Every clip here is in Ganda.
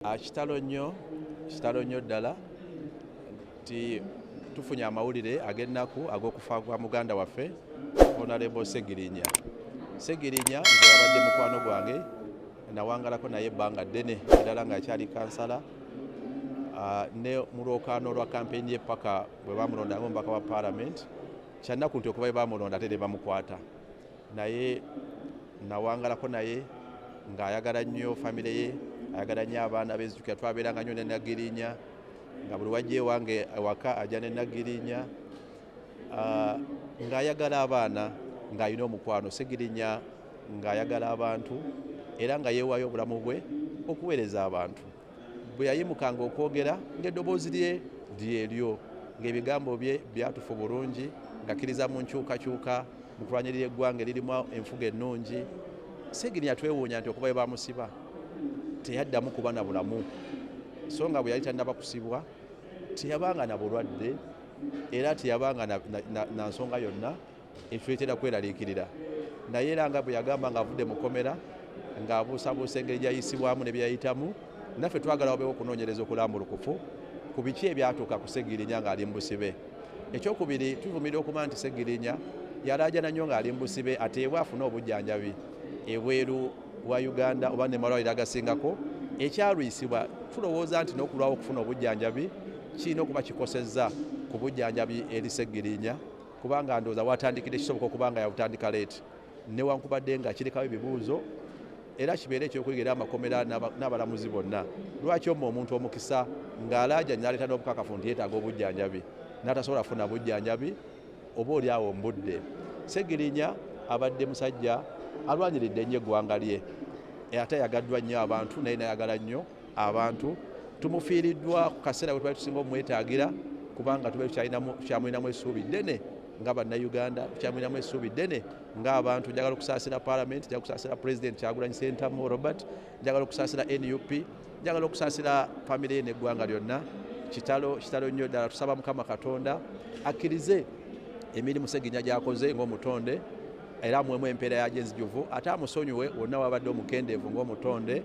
Kitalo nnyo ddala nti tufunye amawulire ag'ennaku ag'okufa kwa muganda waffe Honorable Ssegirinya. Ssegirinya nze yabadde mukwano gwange, nawangalako naye ebbanga ddene eddala ng'akyali kansala ne mu lwokaano lwa kampeni ye paka bwe bamulonda ng'omubaka wa Parliament. Kyannaku nti okuba bwe bamulonda ate ne bamukwata, naye nawangalako naye ng'ayagala nnyo famire ye, ayagala nnyo abaana beezijukira twabeeranga nnyo ne Ssegirinya, nga buli wajja ewange ewaka ajja ne Ssegirinya, ng'ayagala abaana, ng'alina omukwano. Ssegirinya ng'ayagala abantu era nga yeewaayo obulamu bwe okuweereza abantu. Bwe yayimukanga okwogera ng'eddoboozi lye lyeryo, ng'ebigambo bye byatufu bulungi, ng'akkiriza mu nkyukakyuka mu kulwanyirira eggwanga eririmu enfuga ennungi. Ssegirinya twewuunya nti okuba bwe bamusiba teyaddamu kuba na bulamu, so nga bwe yali tannaba kusibwa teyabanga na bulwadde era teyabanga na nsonga yonna etuleetera kweraliikirira. Naye era nga bwe yagamba ng'avudde mu kkomera ng'abuusabuusa engeri gy'ayisibwamu ne byeyayitamu, naffe twagala wabeewo okunoonyereza okulambulukufu ku biki ebyatuuka ku Ssegirinya ng'ali mu busibe. Ekyokubiri, tuvumirira okuba nti Ssegirinya yalaajana nnyo ng'ali mu busibe ateebwe afune obujjanjabi ebweru wa Uganda oba ne malwaliro agasingako. Ekyalwisibwa tulowooza nti n'okulwawo okufuna obujjanjabi kirina okuba kikosezza ku bujjanjabi eri Ssegirinya, kubanga ndowooza watandikira ekisoboka okuba nga yabutandika leeti, newankubadde nga kirekawo ebibuuzo era kibeere ekyokuyigira amakomera n'abalamuzi bonna. Lwaki omma omuntu omukisa ng'alaaja n'aleeta n'obukakafu nti yeetaaga obujjanjabi n'atasobola kufuna bujjanjabi oba oli awo mbudde? Ssegirinya abadde musajja alwanyiridde nnyo eggwanga lye, ate yagaddwa nnyo abantu, naye nayagala nnyo abantu. Tumufiiriddwa ku kaseera bwe twali tusinga omwetaagira, kubanga tube tukyamulinamu essuubi ddene nga bannayuganda, tukyamulinamu essuubi ddene ng'abantu. Njagala okusaasira Parliament, njagala okusaasira President Kyagulanyi Ssentamu Robert, njagala okusaasira NUP, njagala okusaasira famire ye n'eggwanga lyonna. Kitalo nnyo ddala. Tusaba Mukama Katonda akkirize emirimu Ssegirinya gy'akoze ng'omutonde era amuwemu empeera yagyo enzijuvu, ate amusonyiwe wonna wabadde omukendeevu ng'omutonde.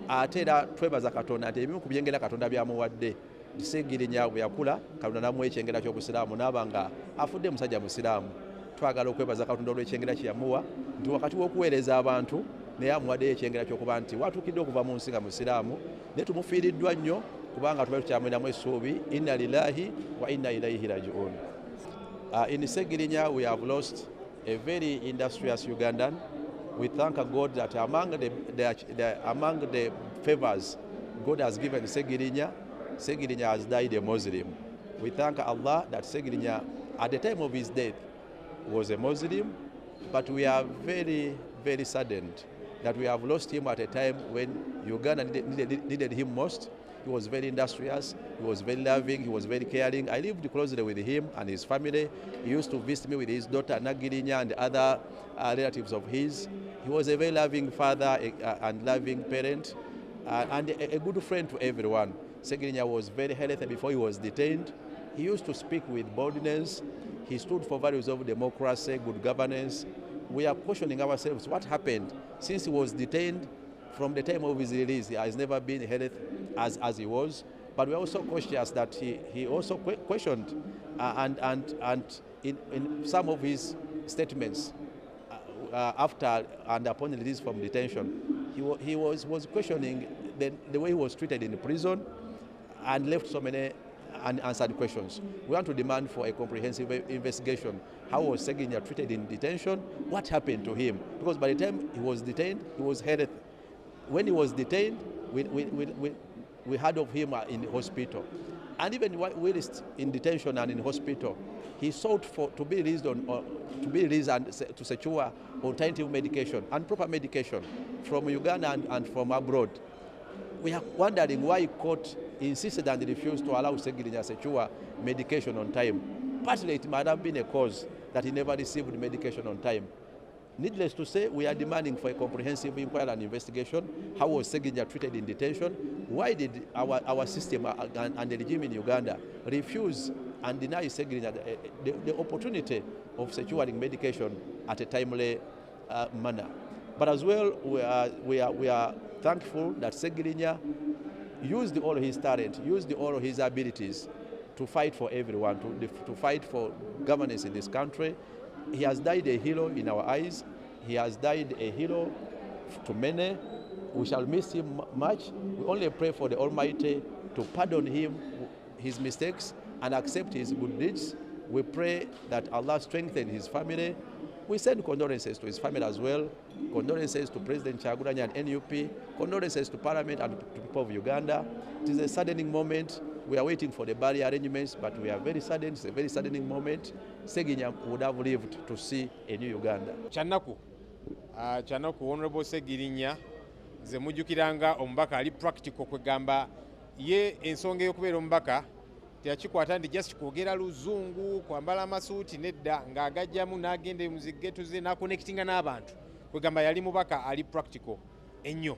Ate era twebaza Katonda nti ebimu ku byengera Katonda byamuwadde. Ssegirinya bwe yakula Katonda n'amuwa ekyengera ky'obusiraamu n'aba nga afudde musajja musiraamu. Twagala okwebaza Katonda olw'ekyengera kye yamuwa, nti wakati w'okuweereza abantu naye amuwaddeyo ekyengera ky'okuba nti watuukidde okuva mu nsi nga musiraamu. Naye tumufiiriddwa nnyo kubanga tuba tukyamulinamu essuubi. Inna lillahi wa inna ilaihi raji'un. In Ssegirinya we have lost a very industrious Ugandan. We thank God that among the favors God has given Ssegirinya, Ssegirinya has died a Muslim. We thank Allah that Ssegirinya at the time of his death was a Muslim, but we are very, very saddened that we have lost him at a time when Uganda needed him most. He was very industrious, he was very loving, he was very caring. I lived closely with him and his family. He used to visit me with his daughter Ssegirinya and other relatives of his. He was a very loving father and loving parent and a good friend to everyone. Ssegirinya was very healthy before he was detained. He used to speak with boldness. He stood for values of democracy, good governance. We are questioning ourselves what happened since he was detained. From the time of his release, he has never been healthy as he was. But we are also conscious that he also questioned and in some of his statements after and upon release from detention, he was questioning the way he was treated in prison and left so many unanswered questions. We want to demand for a comprehensive investigation. How was Ssegirinya treated in detention? What happened to him? Because by the time he was detained, he was healthy. When he was detained, we heard of him in the hospital. And even while in detention and in hospital, he sought to be released and to secure alternative medication and proper medication from Uganda and from abroad. We are wondering why court insisted and refused to allow Ssegirinya to secure medication on time. Partly it might have been a cause that he never received medication on time. Needless to say, we are demanding for a comprehensive inquiry and investigation. How was Ssegirinya treated in detention? Why did our system and the regime in Uganda refuse and deny Ssegirinya the opportunity of securing medication at a timely manner? But as well, we are thankful that Ssegirinya used all his talent, used all his abilities to fight for everyone, to fight for governance in this country. He has died a hero in our eyes. He has died a hero to many. We shall miss him much. We only pray for the Almighty to pardon him his mistakes and accept his good deeds. We pray that Allah strengthen his family. We send condolences to his family as well, condolences to President Ssegirinya and NUP, condolences to Parliament and to the people of Uganda. It is a saddening moment. We are waiting for the burial arrangements, but we are very saddened. It's a very saddening moment. Ssegirinya would have lived to see a new Uganda. Chanaku Honorable Ssegirinya ze mujjukiranga omubaka ali practical kwegamba ye ensonga y'okubeera omubaka teyakikwata ndi just kwogera luzungu kwambala amasuuti nedda ng'agajjamu n'agenda mu zigetu ze n'akonectinga n'abantu kwegamba yali mubaka ali practical ennyo.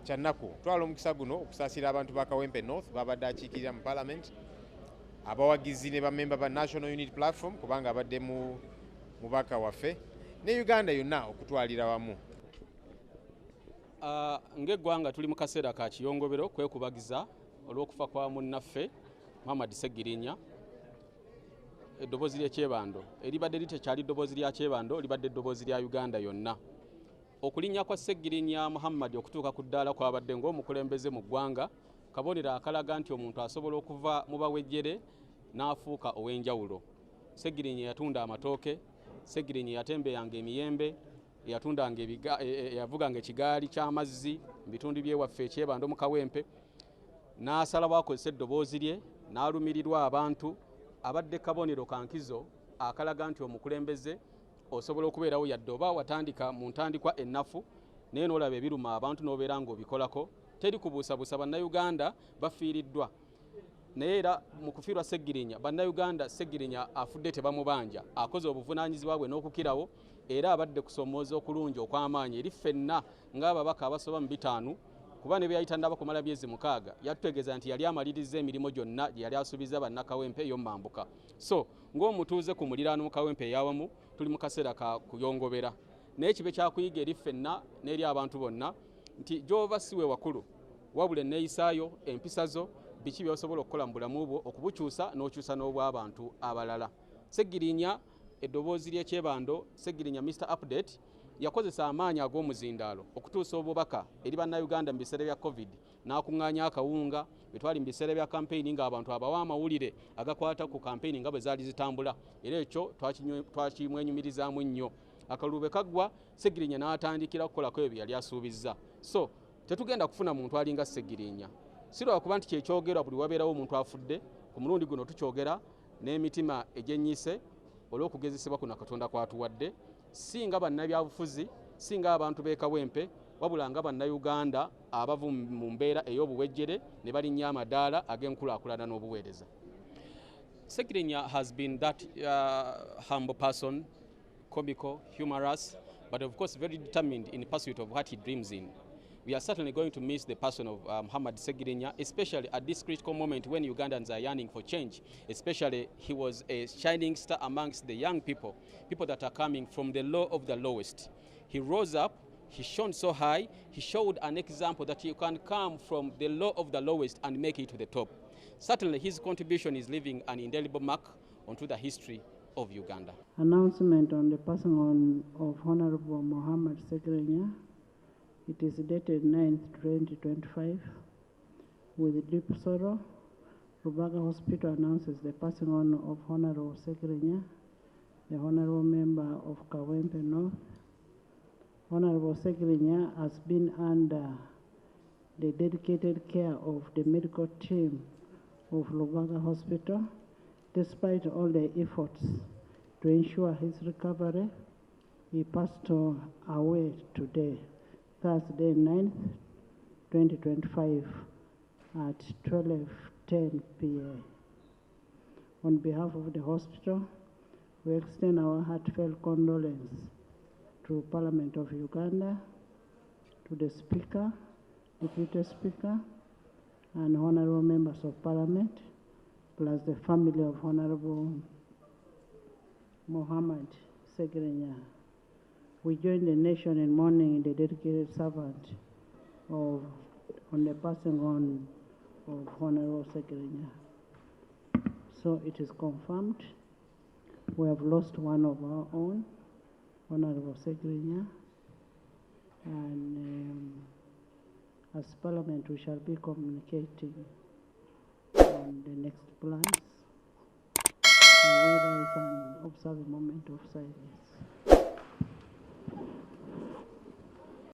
Kyanaku twala omukisa guno okusaasira abantu ba Kawempe North babadde akiikirira mu Parliament, abawagizi ne bamemba ba National Unity Platform kubanga abadde mu mubaka waffe ne Uganda yonna okutwalira wamu. Ng'eggwanga tuli mu kaseera ka kiyongobero kwekubagiza olw'okufa kwa munnaffe Muhammad Ssegirinya. Eddoboozi ly'ekyebando eribadde litekyali ddoboozi lya kyebando, libadde eddoboozi lya Uganda yonna. Okulinnya kwa Ssegirinya Muhammad okutuuka ku ddaala kwabadde ng'omukulembeze mu ggwanga, kabonero akalaga nti omuntu asobola okuva mu bawejjere n'afuuka ow'enjawulo. Ssegirinya yatunda amatooke, Ssegirinya yatembeyanga emiyembe, yavuganga ekigaali ky'amazzi mu bitundu by'ewaffe ekyebando mu Kawempe, n'asalawo akozesa eddoboozi lye n'alumirirwa abantu, abadde kabonero kankizo akalaga nti omukulembeze osobola okubeerawo yadde oba watandika mu ntandikwa ennafu naye n'olaba ebiruma abantu n'obeera ng'obikolako. Teri kubuusabuusa bannayuganda bafiiriddwa, naye era mu kufiirwa Ssegirinya bannayuganda Ssegirinya afudde tebamubanja, akoze obuvunaanyizibwa bwe n'okukirawo, era abadde kusoomooza okulungi okw'amaanyi eri ffenna ng'ababaka abasoba mu 5 kuba ne bye yayita kumala myezi 6 yatutegeeza nti yali amaliriza emirimu gyonna gye yali asuubiza bannakawempe ey'omumambuka. So ng'omutuuze ku muliraano mu Kawempe eyawamu tuli mu kaseera ka kuyongobera, naye kibe kyakuyiga eri ffenna n'eri abantu bonna nti gy'ova si we wakulu, wabula enneeyisaayo, empisa zo, biki by'osobola okukola mu bulamu bwo okubukyusa n'okyusa n'obw'abantu abalala. Ssegirinya eddoboozi ly'ekyebando, Ssegirinya Mr. Update yakozesa amaanyi ag'omuzindaalo okutuusa obubaka eri bannayuganda mu biseera bya COVID, n'akuŋŋaanya akawunga bwe twali mu biseera bya kampeyini ng'abantu abawa amawulire agakwata ku kampeyini nga bwe zaali zitambula, era ekyo twakimwenyumirizaamu nnyo. Akalulu bwe kaggwa, Ssegirinya n'atandikira okukolako ebyo yali asuubizza. So tetugenda kufuna muntu alinga Ssegirinya, si lwakuba nti kyekyogerwa buli wabeerawo omuntu afudde. Ku mulundi guno tukyogera n'emitima egyennyise olw'okugezesebwa kuno Katonda kwatuwadde, si nga bannabyabufuzi, si nga abantu b'e Kawempe, wabula nga bannayuganda abava mu mbeera ey'obuwejjere ne balinnya amadaala ag'enkulaakulana n'obuweereza. Ssegirinya has been that humble person, comical, humorous, but of course very determined in pursuit of what he dreams in. We are certainly going to miss the person of Muhammad Ssegirinya, especially at this critical moment when Ugandans are yearning for change. Especially, he was a shining star amongst the young people, people that are coming from the low of the lowest. He rose up, he shone so high, he showed an example that you can come from the low of the lowest and make it to the top. Certainly, his contribution is leaving an indelible mark onto the history of Uganda. Announcement on the passing of Honorable Muhammad Ssegirinya. It is dated 9th 2025. With deep sorrow, Rubaga Hospital announces the passing on of Honorable Ssegirinya, the Honorable Member of Kawempe North. Honorable Ssegirinya has been under the dedicated care of the medical team of Rubaga Hospital. Despite all the efforts to ensure his recovery, he passed away today, Thursday 9th, 2025 at 12:10 p.m. On behalf of the hospital, we extend our heartfelt condolence to Parliament of Uganda, to the Speaker, Deputy Speaker, and honorable members of Parliament, plus the family of Honorable Muhammad Ssegirinya. We join the nation in mourning the dedicated servant of on the passing on of Honorable Ssegirinya. So it is confirmed. We have lost one of our own, Honorable Ssegirinya, and as Parliament we shall be communicating on the next plans. And we rise and observe a moment of silence.